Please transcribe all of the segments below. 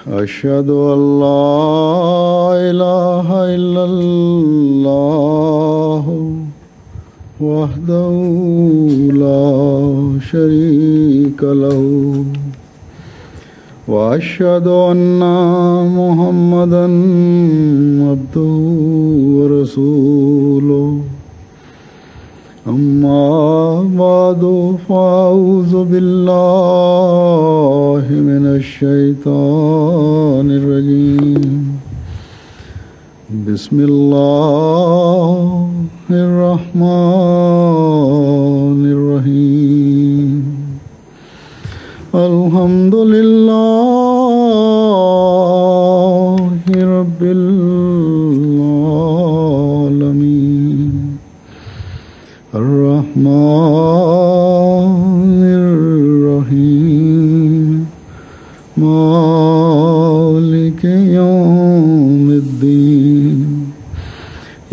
أشهد أن لا إله إلا الله وحده لا شريك له وأشهد أن محمدا عبده ورسوله أما بعد فأعوذ بالله من الشيطان الرجيم بسم الله الرحمن الرحيم الحمد لله رب العالمين الرحمن الرحيم مالك يوم الدين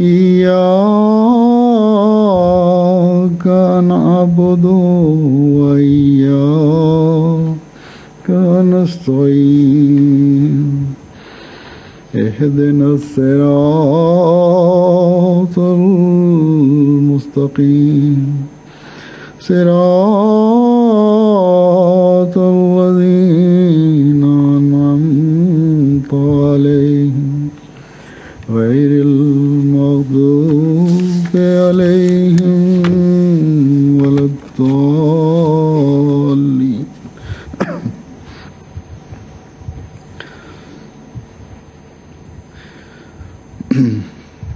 إياك نعبد وإياك نستعين اهدنا الصراط المستقيم صراط الذين أنعمت عليهم غير المغضوب عليهم ولا الضالين.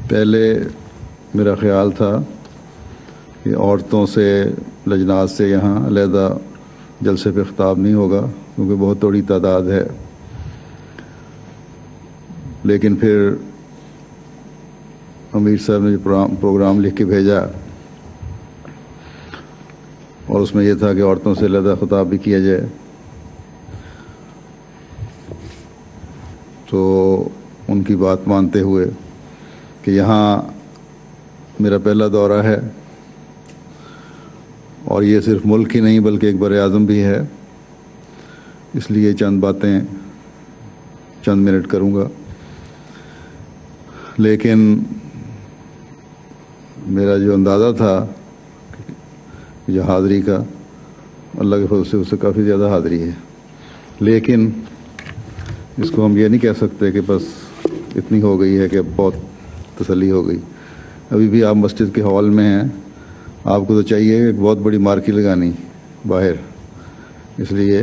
پہلے میرا خیال تھا کہ عورتوں سے لجنات سے یہاں علیحدہ جلسے پہ خطاب نہیں ہوگا کیونکہ بہت تھوڑی تعداد ہے، لیکن پھر امیر صاحب نے پروگرام لکھ کے بھیجا اور اس میں یہ تھا کہ عورتوں سے علیحدہ خطاب بھی کیا جائے، تو ان کی بات مانتے ہوئے کہ یہاں میرا پہلا دورہ ہے اور یہ صرف ملک ہی نہیں بلکہ ایک بر اعظم بھی ہے، اس لیے چند باتیں چند منٹ کروں گا، لیکن میرا جو اندازہ تھا یہ حاضری کا، اللہ کے فضل سے اس سے کافی زیادہ حاضری ہے، لیکن اس کو ہم یہ نہیں کہہ سکتے کہ بس اتنی ہو گئی ہے کہ اب بہت تسلی ہو گئی۔ ابھی بھی آپ مسجد کے ہال میں ہیں، آپ کو تو چاہیے کہ بہت بڑی مارکی لگانی باہر، اس لیے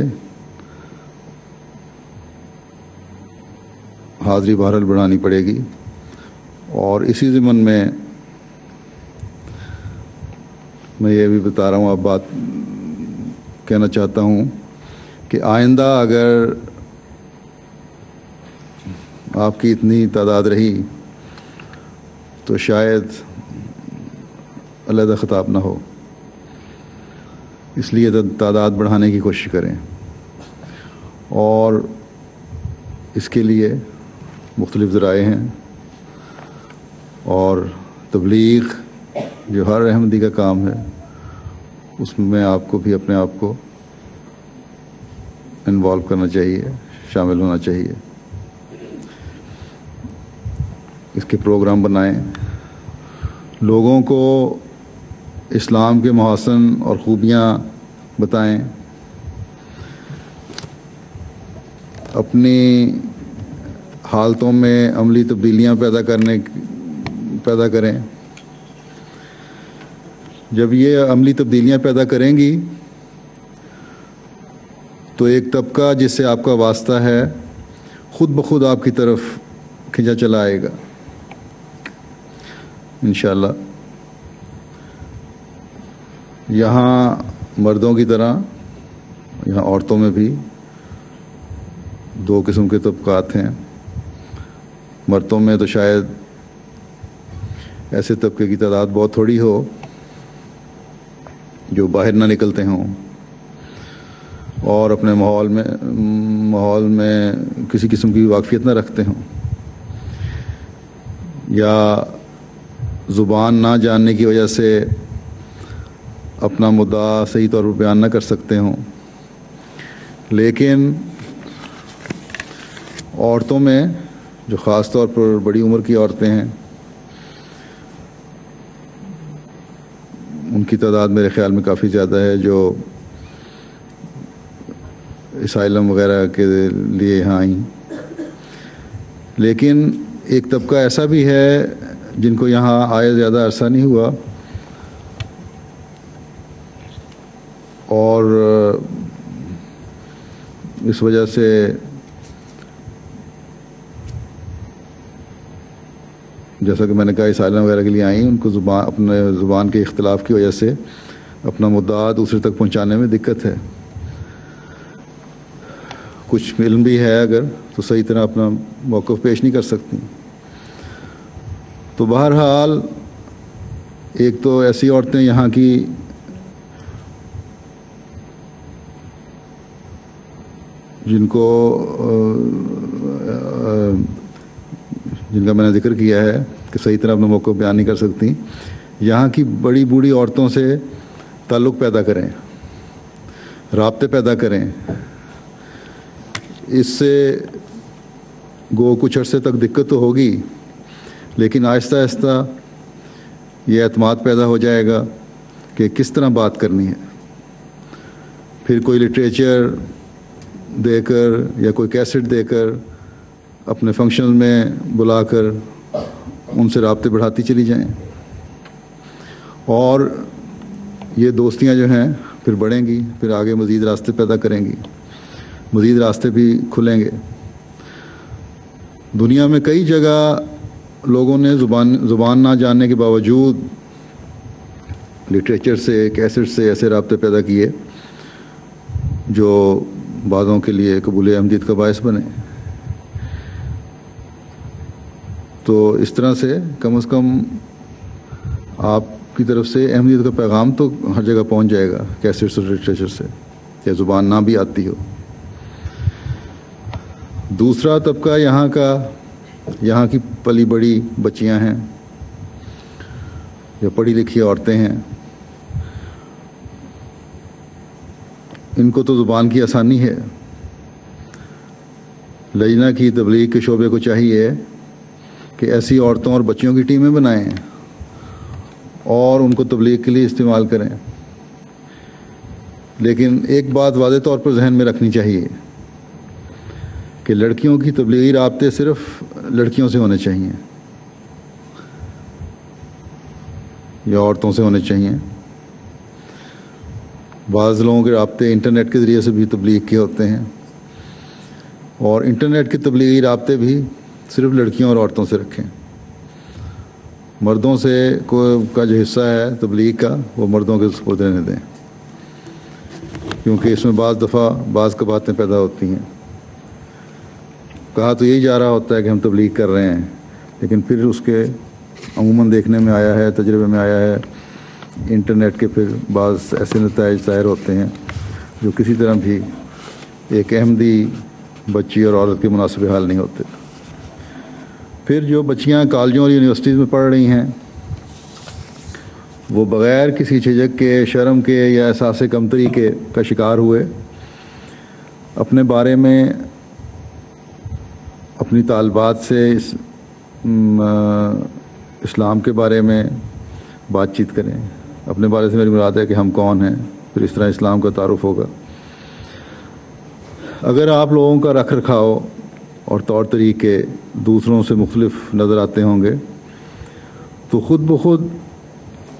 حاضری بہرحال بڑھانی پڑے گی۔ اور اسی ضمن میں یہ بھی بتا رہا ہوں، اب بات کہنا چاہتا ہوں کہ آئندہ اگر آپ کی اتنی تعداد رہی تو شاید علیحدہ خطاب نہ ہو، اس لیے تعداد بڑھانے کی کوشش کریں، اور اس کے لیے مختلف ذرائع ہیں، اور تبلیغ جو ہر احمدی کا کام ہے اس میں آپ کو بھی اپنے آپ کو انوالو کرنا چاہیے، شامل ہونا چاہیے، اس کے پروگرام بنائیں، لوگوں کو اسلام کے محاسن اور خوبیاں بتائیں، اپنی حالتوں میں عملی تبدیلیاں پیدا کریں۔ جب یہ عملی تبدیلیاں پیدا کریں گی تو ایک طبقہ جس سے آپ کا واسطہ ہے خود بخود آپ کی طرف کھینچا چلا آئے گا انشاءاللہ۔ یہاں مردوں کی طرح یہاں عورتوں میں بھی دو قسم کے طبقات ہیں۔ مردوں میں تو شاید ایسے طبقے کی تعداد بہت تھوڑی ہو جو باہر نہ نکلتے ہوں اور اپنے ماحول میں کسی قسم کی واقفیت نہ رکھتے ہوں، یا زبان نہ جاننے کی وجہ سے اپنا مدعا صحیح طور پر بیان نہ کر سکتے ہوں، لیکن عورتوں میں جو خاص طور پر بڑی عمر کی عورتیں ہیں، ان کی تعداد میرے خیال میں کافی زیادہ ہے جو اسائلم وغیرہ کے لیے یہاں آئیں. لیکن ایک طبقہ ایسا بھی ہے جن کو یہاں آئے زیادہ عرصہ نہیں ہوا اور اس وجہ سے جیسا کہ میں نے کہا اسائلم وغیرہ کے لیے آئیں، ان کو اپنے زبان کے اختلاف کی وجہ سے اپنا مدعا دوسرے تک پہنچانے میں دقت ہے. کچھ علم بھی ہے اگر تو صحیح طرح اپنا موقف پیش نہیں کر سکتی. تو بہرحال ایک تو ایسی عورتیں یہاں کی جن کا میں نے ذکر کیا ہے کہ صحیح طرح اپنا موقف بیان نہیں کر سکتی، یہاں کی بڑی بوڑھی عورتوں سے تعلق پیدا کریں، رابطے پیدا کریں. اس سے گو کچھ عرصے تک دقت تو ہوگی، لیکن آہستہ آہستہ یہ اعتماد پیدا ہو جائے گا کہ کس طرح بات کرنی ہے. پھر کوئی لٹریچر دے کر یا کوئی کیسٹ دے کر اپنے فنکشن میں بلا کر ان سے رابطے بڑھاتی چلی جائیں، اور یہ دوستیاں جو ہیں پھر بڑھیں گی، پھر آگے مزید راستے پیدا کریں گی، مزید راستے بھی کھلیں گے. دنیا میں کئی جگہ لوگوں نے زبان نہ جاننے کے باوجود لٹریچر سے، کیسٹ سے ایسے رابطے پیدا کیے جو بعضوں کے لیے قبول احمدیت کا باعث بنے. تو اس طرح سے کم از کم آپ کی طرف سے احمدیت کا پیغام تو ہر جگہ پہنچ جائے گا، کیسٹس اور لٹریچر سے، یا زبان نہ بھی آتی ہو. دوسرا طبقہ یہاں کی پلی بڑی بچیاں ہیں یا پڑھی لکھی عورتیں ہیں. ان کو تو زبان کی آسانی ہے. لجنہ کی تبلیغ کے شعبے کو چاہیے کہ ایسی عورتوں اور بچیوں کی ٹیمیں بنائیں اور ان کو تبلیغ کے لیے استعمال کریں. لیکن ایک بات واضح طور پر ذہن میں رکھنی چاہیے کہ لڑکیوں کی تبلیغی رابطے صرف لڑکیوں سے ہونے چاہیے یا عورتوں سے ہونے چاہیے. بعض لوگوں کے رابطے انٹرنیٹ کے ذریعے سے بھی تبلیغ کے ہوتے ہیں، اور انٹرنیٹ کے تبلیغی رابطے بھی صرف لڑکیوں اور عورتوں سے رکھیں. مردوں سے کا جو حصہ ہے تبلیغ کا وہ مردوں کے سپرد رہنے دیں، کیونکہ اس میں بعض دفعہ بعض باتیں پیدا ہوتی ہیں. کہا تو یہی جا رہا ہوتا ہے کہ ہم تبلیغ کر رہے ہیں، لیکن پھر اس کے عموماً دیکھنے میں آیا ہے، تجربے میں آیا ہے، انٹرنیٹ کے پھر بعض ایسے نتائج ظاہر ہوتے ہیں جو کسی طرح بھی ایک احمدی بچی اور عورت کے مناسب حال نہیں ہوتے. پھر جو بچیاں کالجوں اور یونیورسٹیز میں پڑھ رہی ہیں وہ بغیر کسی جھجک کے، شرم کے یا احساس کمتری کے کا شکار ہوئے اپنے بارے میں، اپنی طالبات سے اسلام کے بارے میں بات چیت کریں. اپنے بارے سے میری مراد ہے کہ ہم کون ہیں، پھر اس طرح اسلام کا تعارف ہوگا. اگر آپ لوگوں کا رکھ رکھاؤ اور طور طریقے دوسروں سے مختلف نظر آتے ہوں گے تو خود بخود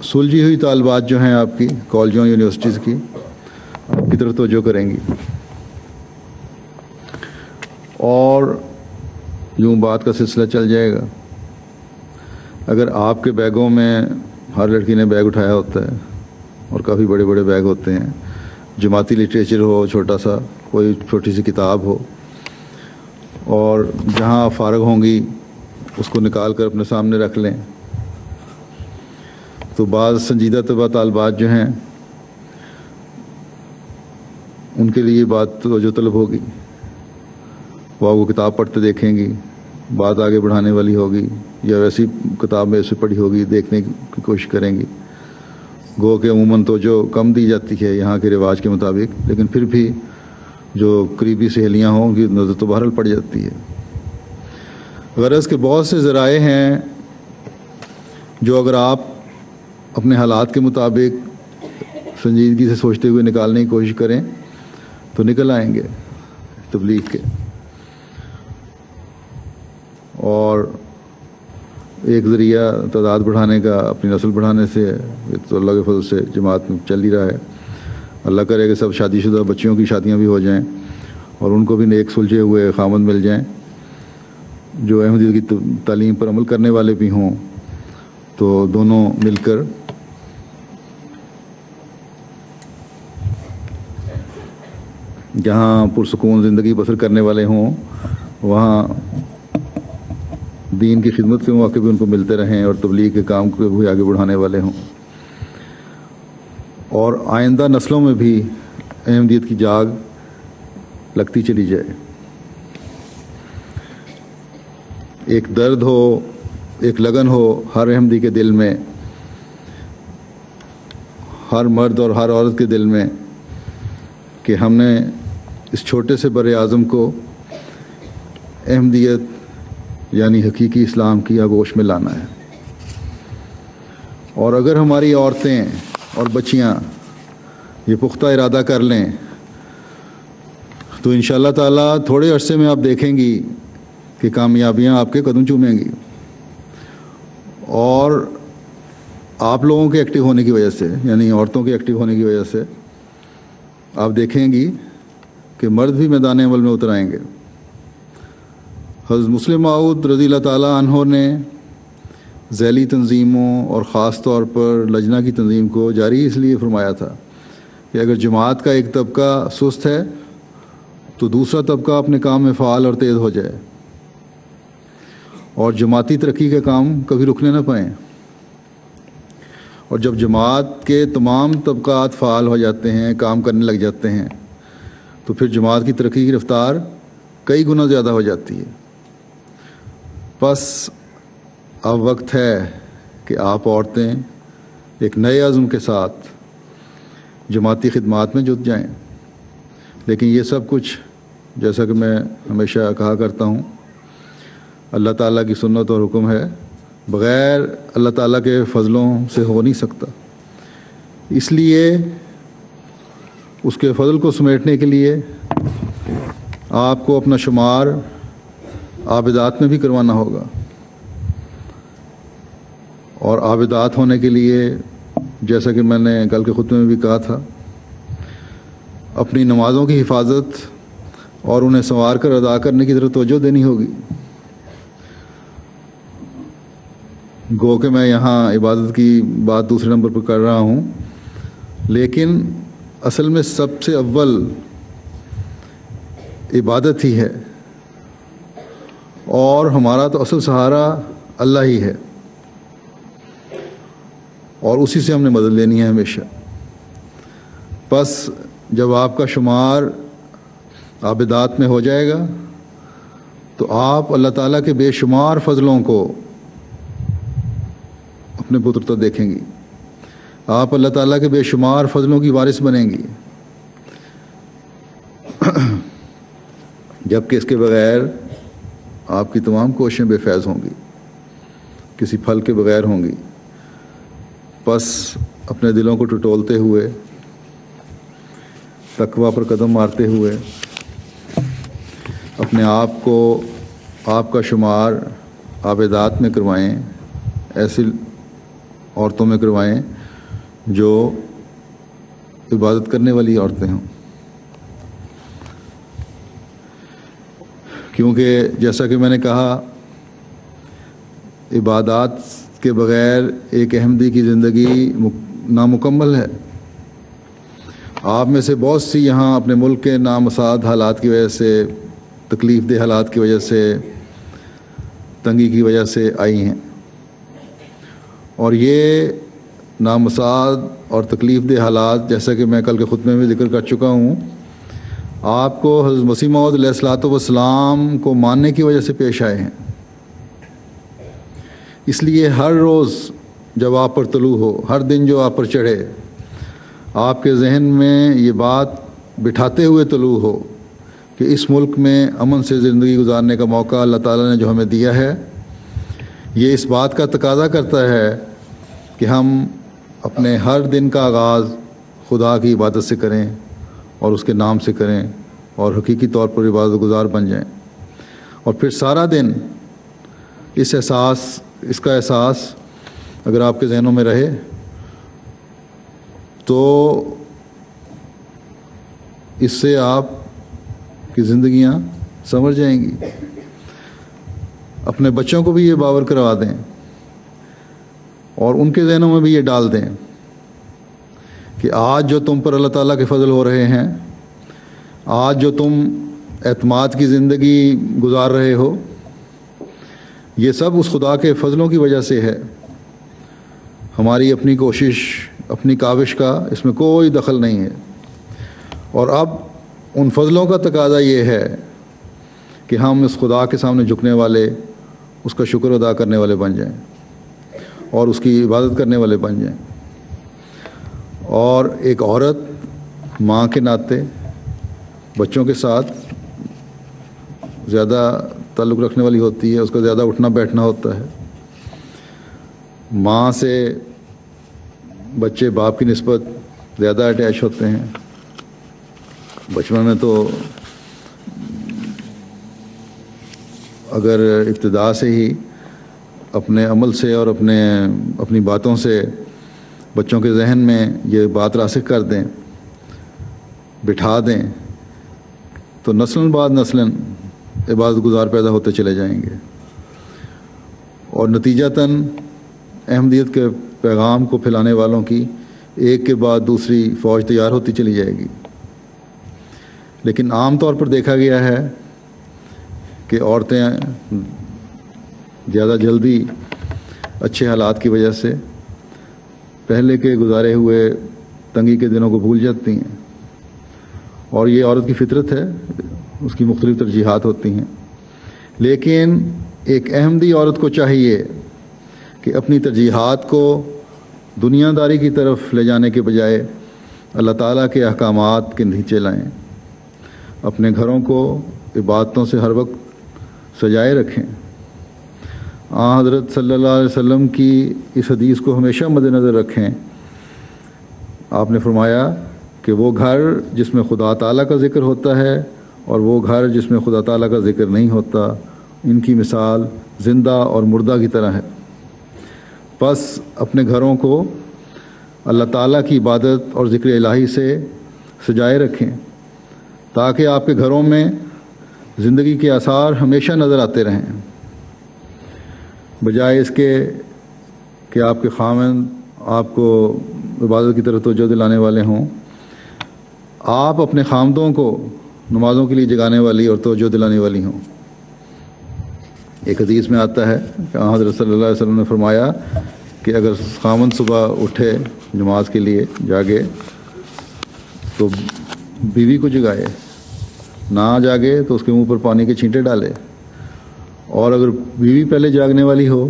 سلجھی ہوئی طالبات جو ہیں آپ کی کالجوں یونیورسٹیز کی آپ کی طرف توجہ کریں گی، اور یوں بات کا سلسلہ چل جائے گا. اگر آپ کے بیگوں میں ہر لڑکی نے بیگ اٹھایا ہوتا ہے اور کافی بڑے بڑے بیگ ہوتے ہیں، جماعتی لٹریچر ہو، چھوٹا سا کوئی چھوٹی سی کتاب ہو، اور جہاں فارغ ہوں گی اس کو نکال کر اپنے سامنے رکھ لیں، تو بعض سنجیدہ طبع طالبات جو ہیں ان کے لیے بات توجہ طلب ہوگی. وہ آپ کو کتاب پڑھتے دیکھیں گی، بات آگے بڑھانے والی ہوگی، یا ویسی کتاب میں اسے پڑھی ہوگی دیکھنے کی کوشش کریں گی. گو کہ عموماً تو جو کم دی جاتی ہے یہاں کے رواج کے مطابق، لیکن پھر بھی جو قریبی سہیلیاں ہوں ان کی نظر تو بہرحال پڑ جاتی ہے. غرض کے بہت سے ذرائع ہیں جو اگر آپ اپنے حالات کے مطابق سنجیدگی سے سوچتے ہوئے نکالنے کی کوشش کریں تو نکل آئیں گے تبلیغ کے. اور ایک ذریعہ تعداد بڑھانے کا اپنی نسل بڑھانے سے تو اللہ کے فضل سے جماعت میں چل ہی رہا ہے. اللہ کرے کہ سب شادی شدہ بچیوں کی شادیاں بھی ہو جائیں اور ان کو بھی نیک سلجھے ہوئے خامند مل جائیں جو احمدیت کی تعلیم پر عمل کرنے والے بھی ہوں, تو دونوں مل کر جہاں پرسکون زندگی بسر کرنے والے ہوں وہاں دین کی خدمت کے مواقع بھی ان کو ملتے رہیں اور تبلیغ کے کام کو بھی آگے بڑھانے والے ہوں, اور آئندہ نسلوں میں بھی احمدیت کی جاگ لگتی چلی جائے. ایک درد ہو, ایک لگن ہو ہر احمدی کے دل میں, ہر مرد اور ہر عورت کے دل میں کہ ہم نے اس چھوٹے سے بر اعظم کو احمدیت یعنی حقیقی اسلام کی آغوش میں لانا ہے. اور اگر ہماری عورتیں اور بچیاں یہ پختہ ارادہ کر لیں تو انشاءاللہ تعالیٰ تھوڑے عرصے میں آپ دیکھیں گی کہ کامیابیاں آپ کے قدم چومیں گی. اور آپ لوگوں کے ایکٹیو ہونے کی وجہ سے, یعنی عورتوں کے ایکٹیو ہونے کی وجہ سے, آپ دیکھیں گی کہ مرد بھی میدان عمل میں اتر آئیں گے. حضرت مسلم موعود رضی اللہ تعالیٰ عنہ نے ذیلی تنظیموں اور خاص طور پر لجنہ کی تنظیم کو جاری اس لیے فرمایا تھا کہ اگر جماعت کا ایک طبقہ سست ہے تو دوسرا طبقہ اپنے کام میں فعال اور تیز ہو جائے اور جماعتی ترقی کے کام کبھی رکنے نہ پائیں. اور جب جماعت کے تمام طبقات فعال ہو جاتے ہیں, کام کرنے لگ جاتے ہیں, تو پھر جماعت کی ترقی کی رفتار کئی گنا زیادہ ہو جاتی ہے. بس اب وقت ہے کہ آپ عورتیں ایک نئے عزم کے ساتھ جماعتی خدمات میں جت جائیں. لیکن یہ سب کچھ جیسا کہ میں ہمیشہ کہا کرتا ہوں, اللہ تعالیٰ کی سنت اور حکم ہے, بغیر اللہ تعالیٰ کے فضلوں سے ہو نہیں سکتا. اس لیے اس کے فضل کو سمیٹنے کے لیے آپ کو اپنا شمار عابدات میں بھی کروانا ہوگا. اور عابدات ہونے کے لیے جیسا کہ میں نے کل کے خطبے میں بھی کہا تھا, اپنی نمازوں کی حفاظت اور انہیں سنوار کر ادا کرنے کی طرف توجہ دینی ہوگی. گو کہ میں یہاں عبادت کی بات دوسرے نمبر پر کر رہا ہوں, لیکن اصل میں سب سے اول عبادت ہی ہے اور ہمارا تو اصل سہارا اللہ ہی ہے اور اسی سے ہم نے مدد لینی ہے ہمیشہ. بس جب آپ کا شمار عابدات میں ہو جائے گا تو آپ اللہ تعالیٰ کے بے شمار فضلوں کو اپنے پترتا دیکھیں گی. آپ اللہ تعالیٰ کے بے شمار فضلوں کی وارث بنیں گی, جبکہ اس کے بغیر آپ کی تمام کوششیں بے فیض ہوں گی, کسی پھل کے بغیر ہوں گی. بس اپنے دلوں کو ٹٹولتے ہوئے, تقویٰ پر قدم مارتے ہوئے, اپنے آپ کو آپ کا شمار عابدات میں کروائیں, ایسی عورتوں میں کروائیں جو عبادت کرنے والی عورتیں ہوں. کیونکہ جیسا کہ میں نے کہا, عبادات کے بغیر ایک احمدی کی زندگی نامکمل ہے. آپ میں سے بہت سی یہاں اپنے ملک کے نامساعد حالات کی وجہ سے, تکلیف دہ حالات کی وجہ سے, تنگی کی وجہ سے آئی ہیں, اور یہ نامساعد اور تکلیف دہ حالات جیسا کہ میں کل کے خطبے میں ذکر کر چکا ہوں, آپ کو حضرت مسیح موعود علیہ الصلوۃ والسلام کو ماننے کی وجہ سے پیش آئے ہیں. اس لیے ہر روز جب آپ پر طلوع ہو, ہر دن جو آپ پر چڑھے, آپ کے ذہن میں یہ بات بٹھاتے ہوئے طلوع ہو کہ اس ملک میں امن سے زندگی گزارنے کا موقع اللہ تعالیٰ نے جو ہمیں دیا ہے، یہ اس بات کا تقاضا کرتا ہے کہ ہم اپنے ہر دن کا آغاز خدا کی عبادت سے کریں اور اس کے نام سے کریں اور حقیقی طور پر عبادت گزار بن جائیں، اور پھر سارا دن اس کا احساس اگر آپ کے ذہنوں میں رہے تو اس سے آپ کی زندگیاں سنور جائیں گی۔ اپنے بچوں کو بھی یہ باور کروا دیں اور ان کے ذہنوں میں بھی یہ ڈال دیں کہ آج جو تم پر اللہ تعالیٰ کے فضل ہو رہے ہیں، آج جو تم اعتماد کی زندگی گزار رہے ہو، یہ سب اس خدا کے فضلوں کی وجہ سے ہے۔ ہماری اپنی کوشش، اپنی کاوش کا اس میں کوئی دخل نہیں ہے، اور اب ان فضلوں کا تقاضا یہ ہے کہ ہم اس خدا کے سامنے جھکنے والے، اس کا شکر ادا کرنے والے بن جائیں اور اس کی عبادت کرنے والے بن جائیں۔ اور ایک عورت ماں کے ناطے بچوں کے ساتھ زیادہ تعلق رکھنے والی ہوتی ہے، اس کا زیادہ اٹھنا بیٹھنا ہوتا ہے۔ ماں سے بچے باپ کی نسبت زیادہ اٹیچ ہوتے ہیں۔ بچپن میں تو اگر ابتدا سے ہی اپنے عمل سے اور اپنی باتوں سے بچوں کے ذہن میں یہ بات راسخ کر دیں، بٹھا دیں، تو نسلاً بعد نسلاً عبادت گزار پیدا ہوتے چلے جائیں گے، اور نتیجتاً احمدیت کے پیغام کو پھیلانے والوں کی ایک کے بعد دوسری فوج تیار ہوتی چلی جائے گی۔ لیکن عام طور پر دیکھا گیا ہے کہ عورتیں زیادہ جلدی اچھے حالات کی وجہ سے پہلے کے گزارے ہوئے تنگی کے دنوں کو بھول جاتی ہیں، اور یہ عورت کی فطرت ہے، اس کی مختلف ترجیحات ہوتی ہیں۔ لیکن ایک احمدی عورت کو چاہیے کہ اپنی ترجیحات کو دنیا داری کی طرف لے جانے کے بجائے اللہ تعالیٰ کے احکامات کے نیچے لائیں، اپنے گھروں کو عبادتوں سے ہر وقت سجائے رکھیں۔ حضرت صلی اللہ علیہ وسلم کی اس حدیث کو ہمیشہ مد نظر رکھیں۔ آپ نے فرمایا کہ وہ گھر جس میں خدا تعالیٰ کا ذکر ہوتا ہے اور وہ گھر جس میں خدا تعالیٰ کا ذکر نہیں ہوتا، ان کی مثال زندہ اور مردہ کی طرح ہے۔ بس اپنے گھروں کو اللہ تعالیٰ کی عبادت اور ذکر الہی سے سجائے رکھیں تاکہ آپ کے گھروں میں زندگی کے آثار ہمیشہ نظر آتے رہیں، بجائے اس کے کہ آپ کے خاوند آپ کو عبادت کی طرف توجہ دلانے والے ہوں۔ آپ اپنے خامدوں کو نمازوں کے لیے جگانے والی اور توجہ دلانے والی ہوں۔ ایک حدیث میں آتا ہے کہ حضرت صلی اللہ علیہ وسلم نے فرمایا کہ اگر خامند صبح اٹھے نماز کے لیے جاگے تو بیوی کو جگائے، نہ جاگے تو اس کے منہ پر پانی کے چھینٹے ڈالے، اور اگر بیوی پہلے جاگنے والی ہو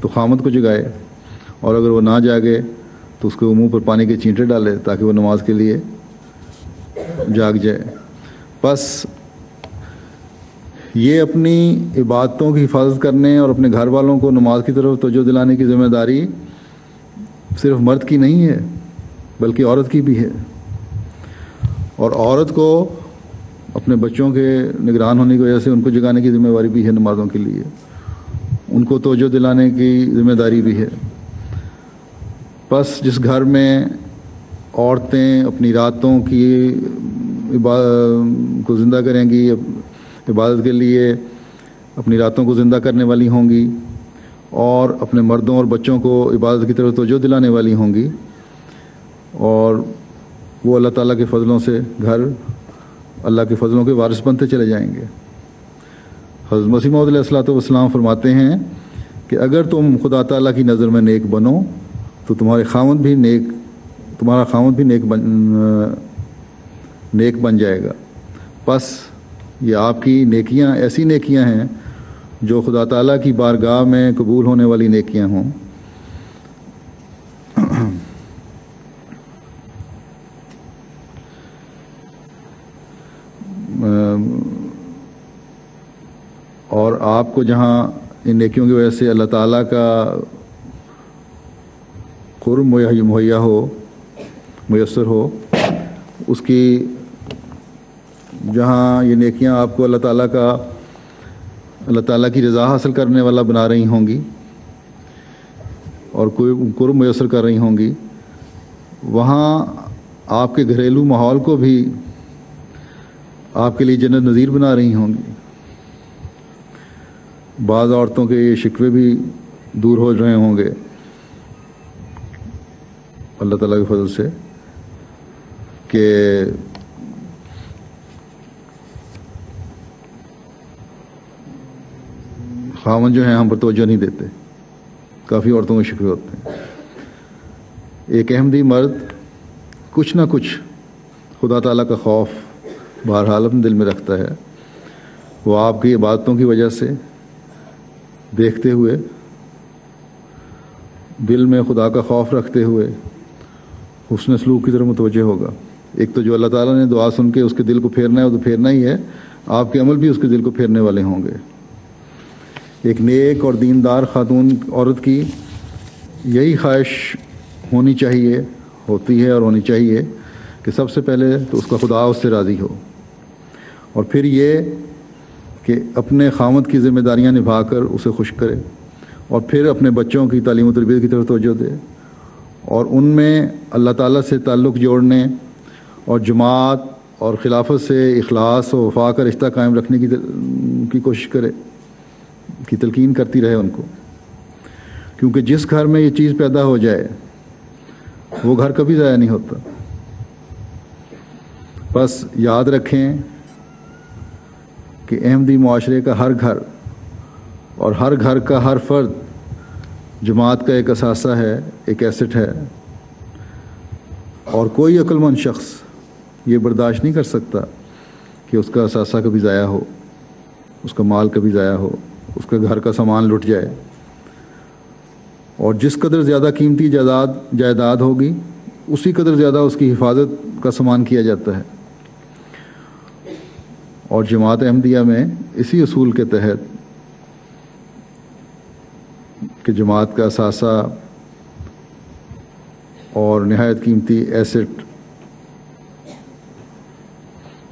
تو خامند کو جگائے، اور اگر وہ نہ جاگے تو اس کے منہ پر پانی کے چھینٹے ڈالے تاکہ وہ نماز کے لیے جاگ جائے۔ بس یہ اپنی عبادتوں کی حفاظت کرنے اور اپنے گھر والوں کو نماز کی طرف توجہ دلانے کی ذمہ داری صرف مرد کی نہیں ہے بلکہ عورت کی بھی ہے، اور عورت کو اپنے بچوں کے نگران ہونے کی وجہ سے ان کو جگانے کی ذمہ داری بھی ہے، نمازوں کے لیے ان کو توجہ دلانے کی ذمہ داری بھی ہے۔ بس جس گھر میں عورتیں اپنی راتوں کی کو زندہ کریں گی، عبادت کے لیے اپنی راتوں کو زندہ کرنے والی ہوں گی، اور اپنے مردوں اور بچوں کو عبادت کی طرف توجہ دلانے والی ہوں گی، اور وہ اللہ تعالیٰ کے فضلوں سے گھر اللہ کے فضلوں کے وارث بنتے چلے جائیں گے۔ حضرت مسیح موعود علیہ الصلوۃ والسلام فرماتے ہیں کہ اگر تم خدا تعالیٰ کی نظر میں نیک بنو تو تمہارا خاوند بھی نیک بن جائے گا۔ بس یہ آپ کی نیکیاں ایسی نیکیاں ہیں جو خدا تعالیٰ کی بارگاہ میں قبول ہونے والی نیکیاں ہوں۔ اور آپ کو جہاں ان نیکیوں کی وجہ سے اللہ تعالیٰ کا قرب مہیا ہو، میسر ہو، اس کی جہاں یہ نیکیاں آپ کو اللہ تعالیٰ کی رضا حاصل کرنے والا بنا رہی ہوں گی اور کوئی قرب میسر کر رہی ہوں گی، وہاں آپ کے گھریلو ماحول کو بھی آپ کے لیے جنت نظیر بنا رہی ہوں گی۔ بعض عورتوں کے یہ شکوے بھی دور ہو رہے ہوں گے اللہ تعالیٰ کے فضل سے کہ خاوند جو ہیں ہم پر توجہ نہیں دیتے، کافی عورتوں کے شکوے ہوتے ہیں۔ ایک احمدی مرد کچھ نہ کچھ خدا تعالیٰ کا خوف بہرحال اپنے دل میں رکھتا ہے، وہ آپ کی عبادتوں کی وجہ سے دیکھتے ہوئے، دل میں خدا کا خوف رکھتے ہوئے حسن سلوک کی طرف متوجہ ہوگا۔ ایک تو جو اللہ تعالیٰ نے دعا سن کے اس کے دل کو پھیرنا ہے وہ تو پھیرنا ہی ہے، آپ کے عمل بھی اس کے دل کو پھیرنے والے ہوں گے۔ ایک نیک اور دیندار خاتون عورت کی یہی خواہش ہونی چاہیے، ہوتی ہے اور ہونی چاہیے کہ سب سے پہلے تو اس کا خدا اس سے راضی ہو، اور پھر یہ کہ اپنے خاوند کی ذمہ داریاں نبھا کر اسے خوش کرے، اور پھر اپنے بچوں کی تعلیم و تربیت کی طرف توجہ دے، اور ان میں اللہ تعالیٰ سے تعلق جوڑنے اور جماعت اور خلافت سے اخلاص و وفا کا رشتہ قائم رکھنے کی کوشش کرے، کی تلقین کرتی رہے ان کو، کیونکہ جس گھر میں یہ چیز پیدا ہو جائے وہ گھر کبھی ضائع نہیں ہوتا۔ بس یاد رکھیں کہ احمدی معاشرے کا ہر گھر اور ہر گھر کا ہر فرد جماعت کا ایک اثاثہ ہے، ایک ایسٹ ہے، اور کوئی عقل مند شخص یہ برداشت نہیں کر سکتا کہ اس کا اثاثہ کبھی ضائع ہو، اس کا مال کبھی ضائع ہو، اس کا گھر کا سامان لٹ جائے۔ اور جس قدر زیادہ قیمتی جائیداد ہوگی اسی قدر زیادہ اس کی حفاظت کا سامان کیا جاتا ہے، اور جماعت احمدیہ میں اسی اصول کے تحت کہ جماعت کا اثاثہ اور نہایت قیمتی ایسٹ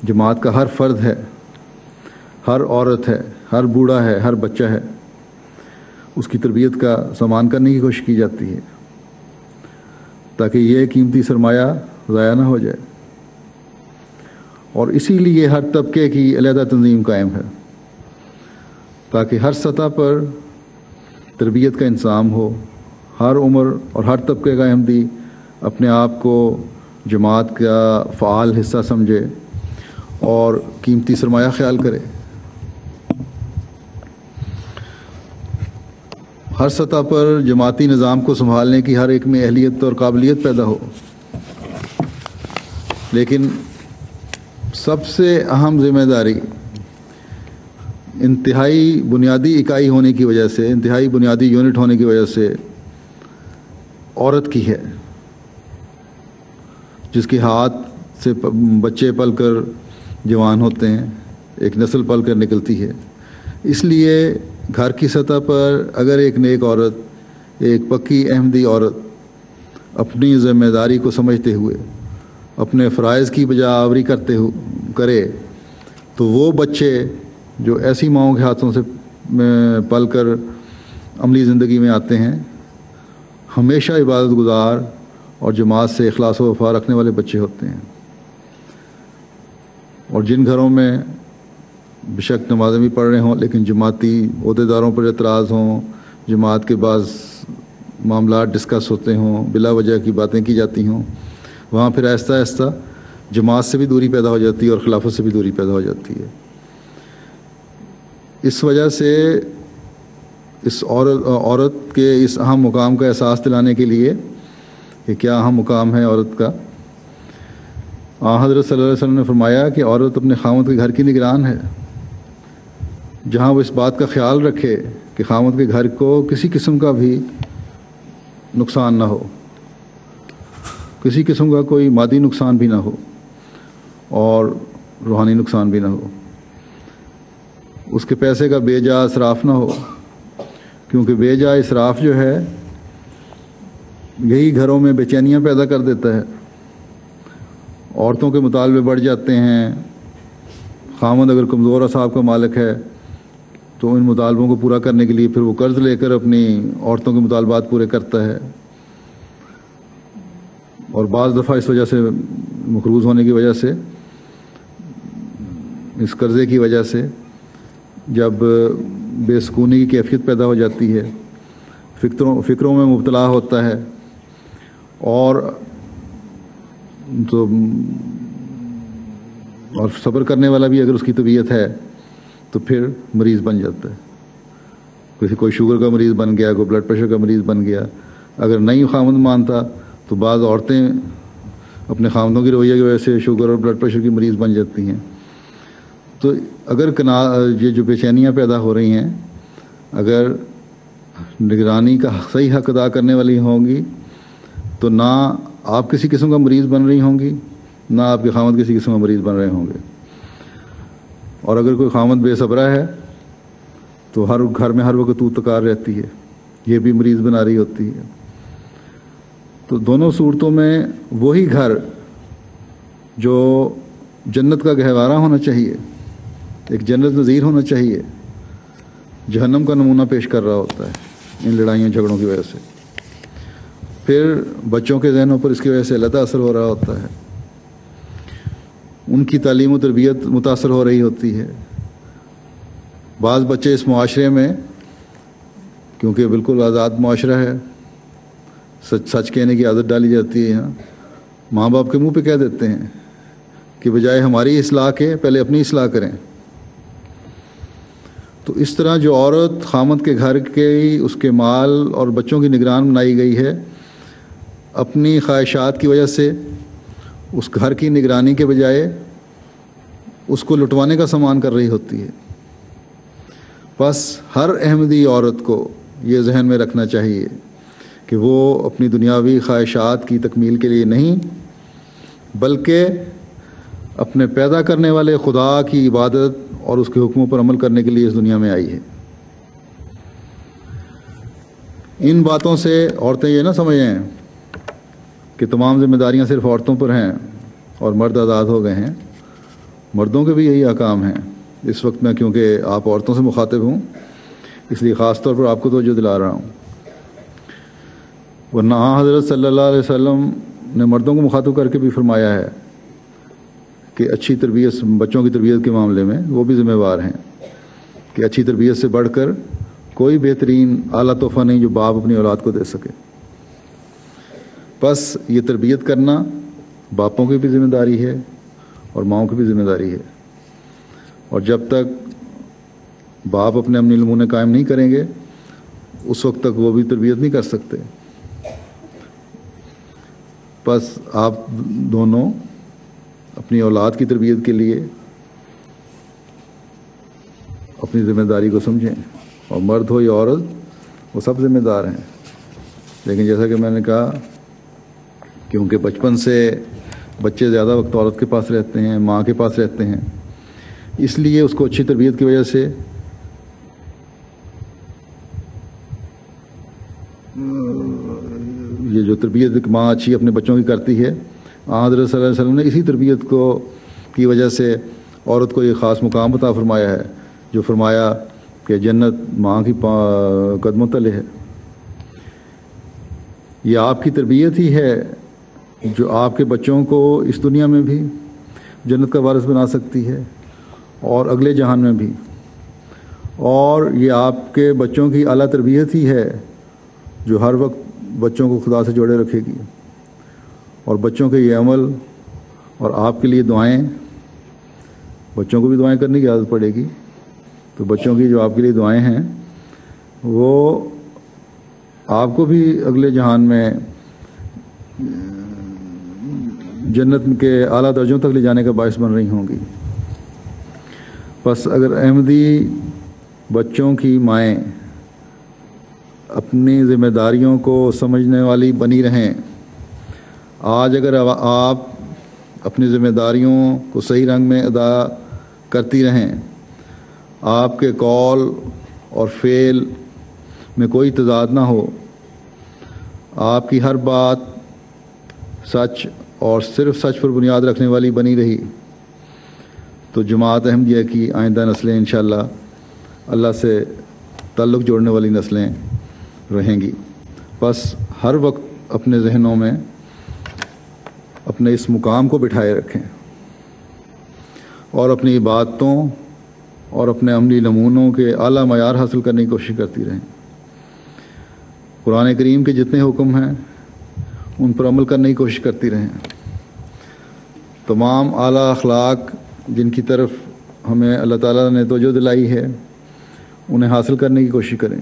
جماعت کا ہر فرد ہے، ہر عورت ہے، ہر بوڑھا ہے، ہر بچہ ہے، اس کی تربیت کا سامان کرنے کی کوشش کی جاتی ہے تاکہ یہ قیمتی سرمایہ ضائع نہ ہو جائے۔ اور اسی لیے ہر طبقے کی علیحدہ تنظیم قائم ہے تاکہ ہر سطح پر تربیت کا انتظام ہو، ہر عمر اور ہر طبقے کا احمدی اپنے آپ کو جماعت کا فعال حصہ سمجھے اور قیمتی سرمایہ خیال کرے۔ ہر سطح پر جماعتی نظام کو سنبھالنے کی ہر ایک میں اہلیت اور قابلیت پیدا ہو، لیکن سب سے اہم ذمہ داری انتہائی بنیادی اکائی ہونے کی وجہ سے، انتہائی بنیادی یونٹ ہونے کی وجہ سے عورت کی ہے، جس کے ہاتھ سے بچے پل کر جوان ہوتے ہیں، ایک نسل پل کر نکلتی ہے۔ اس لیے گھر کی سطح پر اگر ایک نیک عورت، ایک پکی احمدی عورت اپنی ذمہ داری کو سمجھتے ہوئے اپنے فرائض کی بجا آوری کرے تو وہ بچے جو ایسی ماؤں کے ہاتھوں سے پل کر عملی زندگی میں آتے ہیں ہمیشہ عبادت گزار اور جماعت سے اخلاص و وفا رکھنے والے بچے ہوتے ہیں۔ اور جن گھروں میں بشک نمازیں بھی پڑھ رہے ہوں لیکن جماعتی عہدیداروں پر اعتراض ہوں، جماعت کے بعض معاملات ڈسکس ہوتے ہوں، بلا وجہ کی باتیں کی جاتی ہوں، وہاں پھر آہستہ آہستہ جماعت سے بھی دوری پیدا ہو جاتی ہے اور خلافت سے بھی دوری پیدا ہو جاتی ہے۔ اس وجہ سے اس عورت کے اس اہم مقام کا احساس دلانے کے لیے کہ کیا اہم مقام ہے عورت کا، حضرت صلی اللہ علیہ وسلم نے فرمایا کہ عورت اپنے خاوند کے گھر کی نگران ہے، جہاں وہ اس بات کا خیال رکھے کہ خاوند کے گھر کو کسی قسم کا بھی نقصان نہ ہو، کسی قسم کا کوئی مادی نقصان بھی نہ ہو اور روحانی نقصان بھی نہ ہو۔ اس کے پیسے کا بے جا اسراف نہ ہو، کیونکہ بے جا اسراف جو ہے یہی گھروں میں بے چینیاں پیدا کر دیتا ہے۔ عورتوں کے مطالبے بڑھ جاتے ہیں، خاوند اگر کمزور اعصاب کا مالک ہے تو ان مطالبوں کو پورا کرنے کے لیے پھر وہ قرض لے کر اپنی عورتوں کے مطالبات پورے کرتا ہے، اور بعض دفعہ اس وجہ سے مقروض ہونے کی وجہ سے، اس قرضے کی وجہ سے جب بے سکونی کی کیفیت پیدا ہو جاتی ہے، فکروں میں مبتلا ہوتا ہے، اور صبر کرنے والا بھی اگر اس کی طبیعت ہے تو پھر مریض بن جاتا ہے۔ کوئی شوگر کا مریض بن گیا، کوئی بلڈ پریشر کا مریض بن گیا۔ اگر نہیں خاوند مانتا تو بعض عورتیں اپنے خاوندوں کی رویے کی وجہ سے شوگر اور بلڈ پریشر کی مریض بن جاتی ہیں۔ تو اگر یہ جو بے چینیاں پیدا ہو رہی ہیں، اگر نگرانی کا صحیح حق ادا کرنے والی ہوں گی تو نہ آپ کسی قسم کا مریض بن رہی ہوں گی، نہ آپ کے خاوند کسی قسم کا مریض بن رہے ہوں گے۔ اور اگر کوئی خاوند بے صبرا ہے تو ہر گھر میں ہر وقت تو تکار رہتی ہے، یہ بھی مریض بنا رہی ہوتی ہے۔ تو دونوں صورتوں میں وہی گھر جو جنت کا گہوارہ ہونا چاہیے، ایک جنت نظیر ہونا چاہیے، جہنم کا نمونہ پیش کر رہا ہوتا ہے ان لڑائیوں جھگڑوں کی وجہ سے۔ پھر بچوں کے ذہنوں پر اس کی وجہ سے علیحدہ اثر ہو رہا ہوتا ہے، ان کی تعلیم و تربیت متاثر ہو رہی ہوتی ہے۔ بعض بچے اس معاشرے میں، کیونکہ بالکل آزاد معاشرہ ہے، سچ کہنے کی عادت ڈالی جاتی ہے یہاں، ماں باپ کے منہ پہ کہہ دیتے ہیں کہ بجائے ہماری اصلاح کے پہلے اپنی اصلاح کریں۔ تو اس طرح جو عورت خامد کے گھر کے اس کے مال اور بچوں کی نگران بنائی گئی ہے، اپنی خواہشات کی وجہ سے اس گھر کی نگرانی کے بجائے اس کو لٹوانے کا سامان کر رہی ہوتی ہے۔ بس ہر احمدی عورت کو یہ ذہن میں رکھنا چاہیے کہ وہ اپنی دنیاوی خواہشات کی تکمیل کے لیے نہیں، بلکہ اپنے پیدا کرنے والے خدا کی عبادت اور اس کے حکموں پر عمل کرنے کے لیے اس دنیا میں آئی ہے۔ ان باتوں سے عورتیں یہ نہ سمجھیں کہ تمام ذمہ داریاں صرف عورتوں پر ہیں اور مرد آزاد ہو گئے ہیں۔ مردوں کے بھی یہی احکام ہیں۔ اس وقت میں کیونکہ آپ عورتوں سے مخاطب ہوں، اس لیے خاص طور پر آپ کو توجہ دلا رہا ہوں، ورنہ حضرت صلی اللہ علیہ وسلم نے مردوں کو مخاطب کر کے بھی فرمایا ہے کہ اچھی تربیت، بچوں کی تربیت کے معاملے میں وہ بھی ذمہ دار ہیں، کہ اچھی تربیت سے بڑھ کر کوئی بہترین اعلیٰ تحفہ نہیں جو باپ اپنی اولاد کو دے سکے۔ بس یہ تربیت کرنا باپوں کی بھی ذمہ داری ہے اور ماؤں کی بھی ذمہ داری ہے، اور جب تک باپ اپنے امن نمونے قائم نہیں کریں گے اس وقت تک وہ بھی تربیت نہیں کر سکتے۔ بس آپ دونوں اپنی اولاد کی تربیت کے لیے اپنی ذمہ داری کو سمجھیں، اور مرد ہو یا عورت وہ سب ذمہ دار ہیں۔ لیکن جیسا کہ میں نے کہا، کیونکہ بچپن سے بچے زیادہ وقت عورت کے پاس رہتے ہیں، ماں کے پاس رہتے ہیں، اس لیے اس کو اچھی تربیت کی وجہ سے یہ جو تربیت ماں اچھی اپنے بچوں کی کرتی ہے، حضرت صلی اللہ علیہ وسلم نے اسی تربیت کی وجہ سے عورت کو یہ خاص مقام عطا فرمایا ہے، جو فرمایا کہ جنت ماں کی قدموں تلے ہے۔ یہ آپ کی تربیت ہی ہے جو آپ کے بچوں کو اس دنیا میں بھی جنت کا وارث بنا سکتی ہے اور اگلے جہان میں بھی، اور یہ آپ کے بچوں کی اعلیٰ تربیت ہی ہے جو ہر وقت بچوں کو خدا سے جوڑے رکھے گی، اور بچوں کے یہ عمل اور آپ کے لیے دعائیں، بچوں کو بھی دعائیں کرنے کی عادت پڑے گی، تو بچوں کی جو آپ کے لیے دعائیں ہیں وہ آپ کو بھی اگلے جہان میں جنت کے اعلیٰ درجوں تک لے جانے کا باعث بن رہی ہوں گی۔ بس اگر احمدی بچوں کی مائیں اپنی ذمہ داریوں کو سمجھنے والی بنی رہیں، آج اگر آپ اپنی ذمہ داریوں کو صحیح رنگ میں ادا کرتی رہیں آپ کے قول اور فعل میں کوئی تضاد نہ ہو، آپ کی ہر بات سچ اور صرف سچ پر بنیاد رکھنے والی بنی رہی، تو جماعت احمدیہ کی آئندہ نسلیں انشاءاللہ اللہ سے تعلق جوڑنے والی نسلیں رہیں گی۔ بس ہر وقت اپنے ذہنوں میں اپنے اس مقام کو بٹھائے رکھیں اور اپنی باتوں اور اپنے عملی نمونوں کے اعلیٰ معیار حاصل کرنے کی کوشش کرتی رہیں۔ قرآن کریم کے جتنے حکم ہیں ان پر عمل کرنے کی کوشش کرتی رہیں۔ تمام اعلیٰ اخلاق جن کی طرف ہمیں اللہ تعالیٰ نے توجہ دلائی ہے انہیں حاصل کرنے کی کوشش کریں۔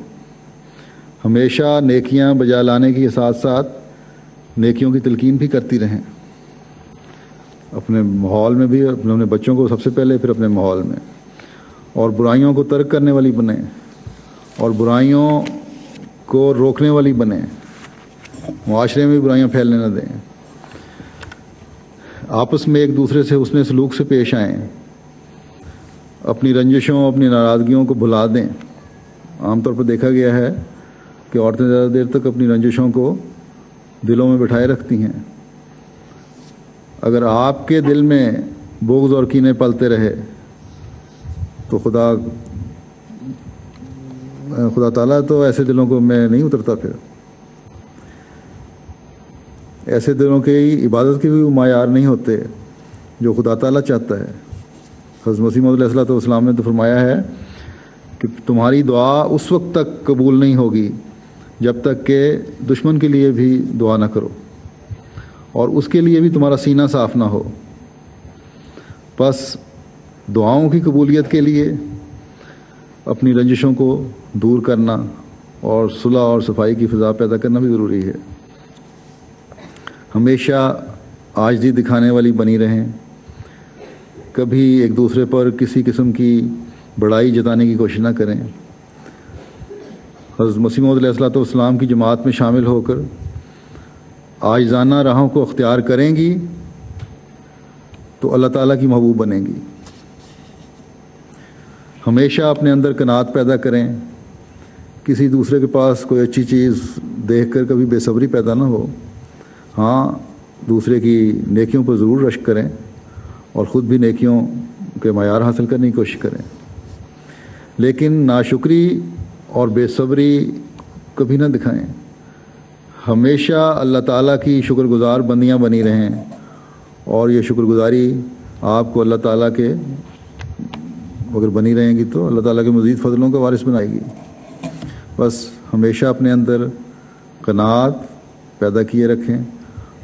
ہمیشہ نیکیاں بجا لانے کے ساتھ ساتھ نیکیوں کی تلقین بھی کرتی رہیں، اپنے ماحول میں بھی، اپنے بچوں کو سب سے پہلے، پھر اپنے ماحول میں، اور برائیوں کو ترک کرنے والی بنیں اور برائیوں کو روکنے والی بنیں، معاشرے میں بھی برائیاں پھیلنے نہ دیں، آپس میں ایک دوسرے سے حسن سلوک سے پیش آئیں، اپنی رنجشوں اپنی ناراضگیوں کو بھلا دیں۔ عام طور پر دیکھا گیا ہے کہ عورتیں زیادہ دیر تک اپنی رنجشوں کو دلوں میں بٹھائے رکھتی ہیں۔ اگر آپ کے دل میں بغض اور کینے پلتے رہے تو خدا تعالیٰ تو ایسے دلوں کو میں نہیں اترتا، پھر ایسے دلوں کی عبادت کے بھی معیار نہیں ہوتے جو خدا تعالیٰ چاہتا ہے۔ حضرت مسیح موعود علیہ السلام نے تو فرمایا ہے کہ تمہاری دعا اس وقت تک قبول نہیں ہوگی جب تک کہ دشمن کے لیے بھی دعا نہ کرو اور اس کے لیے بھی تمہارا سینہ صاف نہ ہو۔ بس دعاؤں کی قبولیت کے لیے اپنی رنجشوں کو دور کرنا اور صلح اور صفائی کی فضا پیدا کرنا بھی ضروری ہے۔ ہمیشہ عاجزی دکھانے والی بنی رہیں، کبھی ایک دوسرے پر کسی قسم کی بڑائی جتانے کی کوشش نہ کریں۔ حضرت مسیح موعود علیہ السلام کی جماعت میں شامل ہو کر عاجزانہ راہوں کو اختیار کریں گی تو اللہ تعالیٰ کی محبوب بنیں گی۔ ہمیشہ اپنے اندر قناعت پیدا کریں، کسی دوسرے کے پاس کوئی اچھی چیز دیکھ کر کبھی بے صبری پیدا نہ ہو۔ ہاں، دوسرے کی نیکیوں پر ضرور رشک کریں اور خود بھی نیکیوں کے معیار حاصل کرنے کی کوشش کریں، لیکن ناشکری اور بے صبری کبھی نہ دکھائیں۔ ہمیشہ اللہ تعالیٰ کی شکر گزار بندیاں بنی رہیں اور یہ شکر گزاری آپ کو اللہ تعالیٰ کے اگر بنی رہیں گی تو اللہ تعالیٰ کے مزید فضلوں کا وارث بنائے گی۔ بس ہمیشہ اپنے اندر قناعت پیدا کیے رکھیں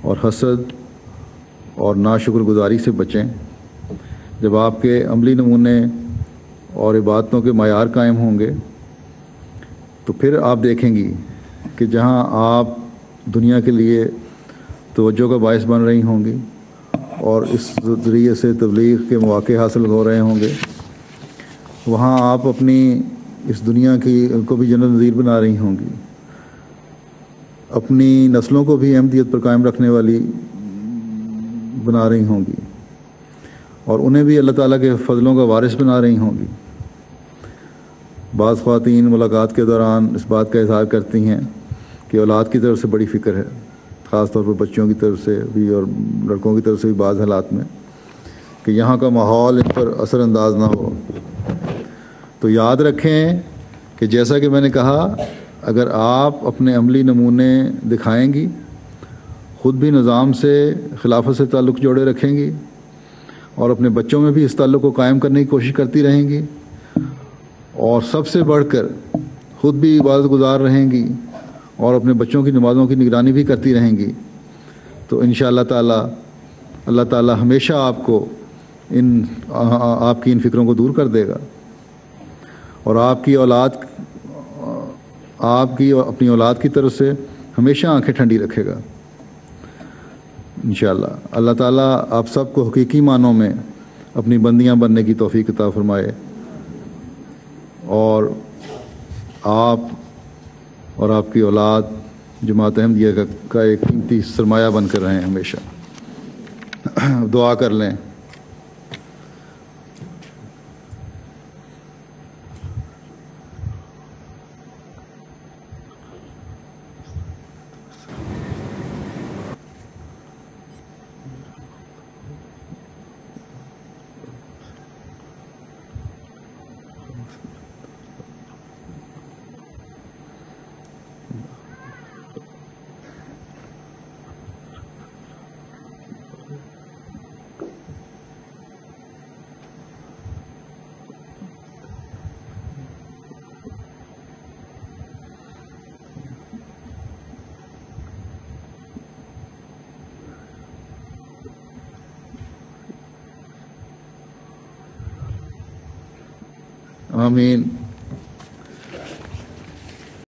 اور حسد اور ناشکر گزاری سے بچیں۔ جب آپ کے عملی نمونے اور عبادتوں کے معیار قائم ہوں گے تو پھر آپ دیکھیں گی کہ جہاں آپ دنیا کے لیے توجہ کا باعث بن رہی ہوں گی اور اس ذریعے سے تبلیغ کے مواقع حاصل ہو رہے ہوں گے، وہاں آپ اپنی اس دنیا کی کو بھی جنت نظیر بنا رہی ہوں گی، اپنی نسلوں کو بھی احمدیت پر قائم رکھنے والی بنا رہی ہوں گی اور انہیں بھی اللہ تعالیٰ کے فضلوں کا وارث بنا رہی ہوں گی۔ بعض خواتین ملاقات کے دوران اس بات کا اظہار کرتی ہیں کہ اولاد کی طرف سے بڑی فکر ہے، خاص طور پر بچوں کی طرف سے بھی اور لڑکوں کی طرف سے بھی بعض حالات میں، کہ یہاں کا ماحول ان پر اثر انداز نہ ہو۔ تو یاد رکھیں کہ جیسا کہ میں نے کہا، اگر آپ اپنے عملی نمونے دکھائیں گی، خود بھی نظام سے خلافت سے تعلق جوڑے رکھیں گی اور اپنے بچوں میں بھی اس تعلق کو قائم کرنے کی کوشش کرتی رہیں گی اور سب سے بڑھ کر خود بھی عبادت گزار رہیں گی اور اپنے بچوں کی نمازوں کی نگرانی بھی کرتی رہیں گی، تو انشاءاللہ تعالی اللہ تعالی ہمیشہ آپ کو آپ کی ان فکروں کو دور کر دے گا اور آپ کی اپنی اولاد کی طرف سے ہمیشہ آنکھیں ٹھنڈی رکھے گا انشاءاللہ۔ اللہ تعالیٰ آپ سب کو حقیقی معنوں میں اپنی بندیاں بننے کی توفیق عطا فرمائے اور آپ اور آپ کی اولاد جماعت احمدیہ کا ایک قیمتی سرمایہ بن کر رہیں ہمیشہ۔ دعا کر لیں۔ آمین.